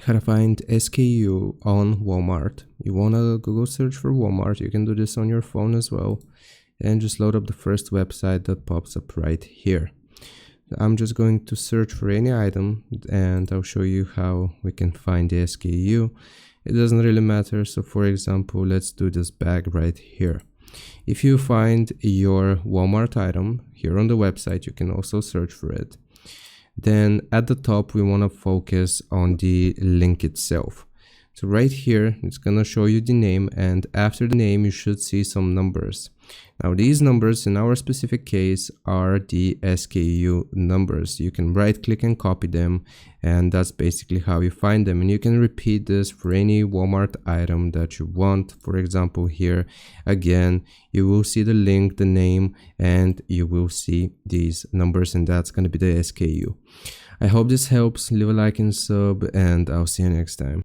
how to find SKU on Walmart. You want to Google search for Walmart. You can do this on your phone as well, and just load up the first website that pops up right here. I'm just going to search for any item and I'll show you how we can find the SKU. It doesn't really matter. So for example, let's do this bag right here. If you find your Walmart item here on the website, you can also search for it. Then at the top, we want to focus on the link itself. So right here, it's going to show you the name, and after the name, you should see some numbers. Now these numbers in our specific case are the SKU numbers. You can right click and copy them, and that's basically how you find them. And you can repeat this for any Walmart item that you want. For example, here again, you will see the link, the name, and you will see these numbers, and that's going to be the SKU. I hope this helps. Leave a like and sub, and I'll see you next time.